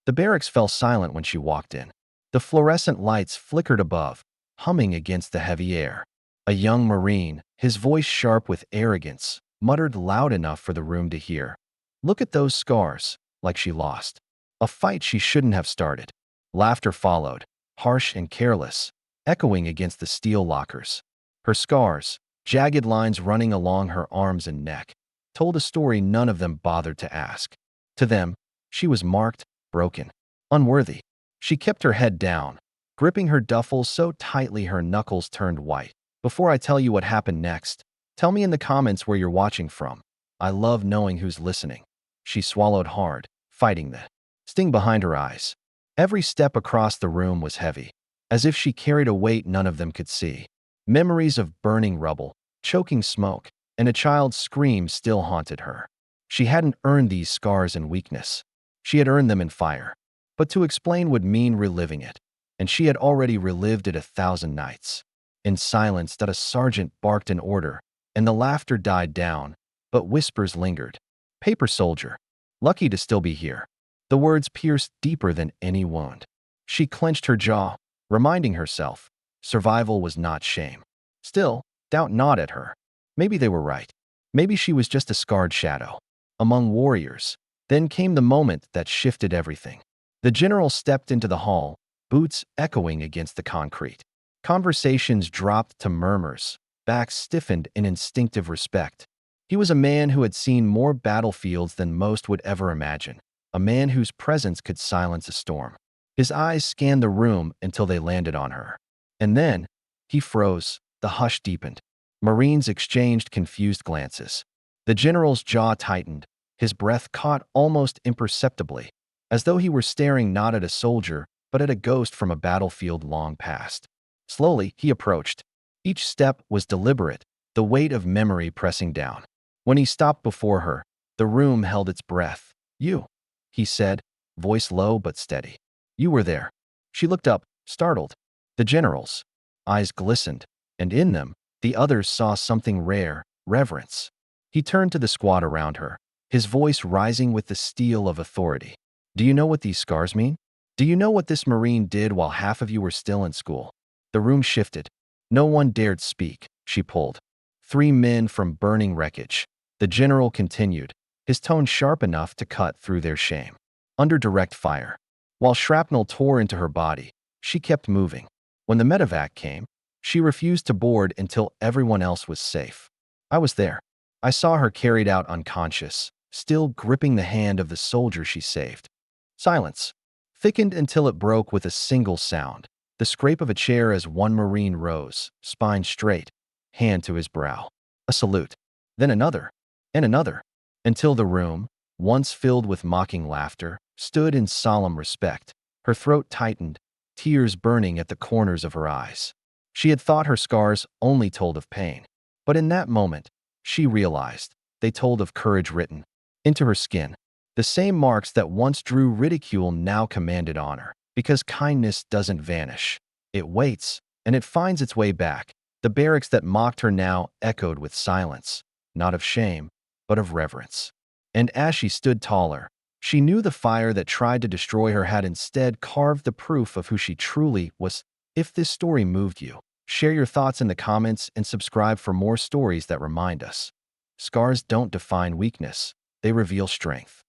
The barracks fell silent when she walked in. The fluorescent lights flickered above, humming against the heavy air. A young Marine, his voice sharp with arrogance, muttered loud enough for the room to hear. "Look at those scars," like she lost. A fight she shouldn't have started. Laughter followed, harsh and careless, echoing against the steel lockers. Her scars, jagged lines running along her arms and neck, told a story none of them bothered to ask. To them, she was marked, broken, unworthy. She kept her head down, gripping her duffel so tightly her knuckles turned white. "Before I tell you what happened next, tell me in the comments where you're watching from. I love knowing who's listening." She swallowed hard, fighting the sting behind her eyes. Every step across the room was heavy, as if she carried a weight none of them could see. Memories of burning rubble, choking smoke, and a child's scream still haunted her. She hadn't earned these scars in weakness. She had earned them in fire. But to explain would mean reliving it, and she had already relived it 1,000 nights. In silence, that a sergeant barked an order, and the laughter died down, but whispers lingered. "Paper soldier, lucky to still be here." The words pierced deeper than any wound. She clenched her jaw, reminding herself, survival was not shame. Still, doubt gnawed at her. Maybe they were right. Maybe she was just a scarred shadow among warriors. Then came the moment that shifted everything. The general stepped into the hall, boots echoing against the concrete. Conversations dropped to murmurs, backs stiffened in instinctive respect. He was a man who had seen more battlefields than most would ever imagine, a man whose presence could silence a storm. His eyes scanned the room until they landed on her. And then, he froze, the hush deepened. Marines exchanged confused glances. The general's jaw tightened, his breath caught almost imperceptibly, as though he were staring not at a soldier, but at a ghost from a battlefield long past. Slowly, he approached. Each step was deliberate, the weight of memory pressing down. When he stopped before her, the room held its breath. "You," he said, voice low but steady. "You were there." She looked up, startled. The general's eyes glistened, and in them, the others saw something rare, reverence. He turned to the squad around her, his voice rising with the steel of authority. "Do you know what these scars mean? Do you know what this Marine did while half of you were still in school?" The room shifted. No one dared speak. She pulled 3 men from burning wreckage. The general continued, his tone sharp enough to cut through their shame. Under direct fire. While shrapnel tore into her body, she kept moving. When the medevac came, she refused to board until everyone else was safe. "I was there. I saw her carried out unconscious, still gripping the hand of the soldier she saved." Silence thickened until it broke with a single sound, the scrape of a chair as one Marine rose, spine straight, hand to his brow. A salute. Then another, and another, until the room, once filled with mocking laughter, stood in solemn respect. Her throat tightened, tears burning at the corners of her eyes. She had thought her scars only told of pain, but in that moment, she realized they told of courage written into her skin. The same marks that once drew ridicule now commanded honor, because kindness doesn't vanish. It waits, and it finds its way back. The barracks that mocked her now echoed with silence, not of shame, but of reverence. And as she stood taller, she knew the fire that tried to destroy her had instead carved the proof of who she truly was. If this story moved you, share your thoughts in the comments and subscribe for more stories that remind us. Scars don't define weakness, they reveal strength.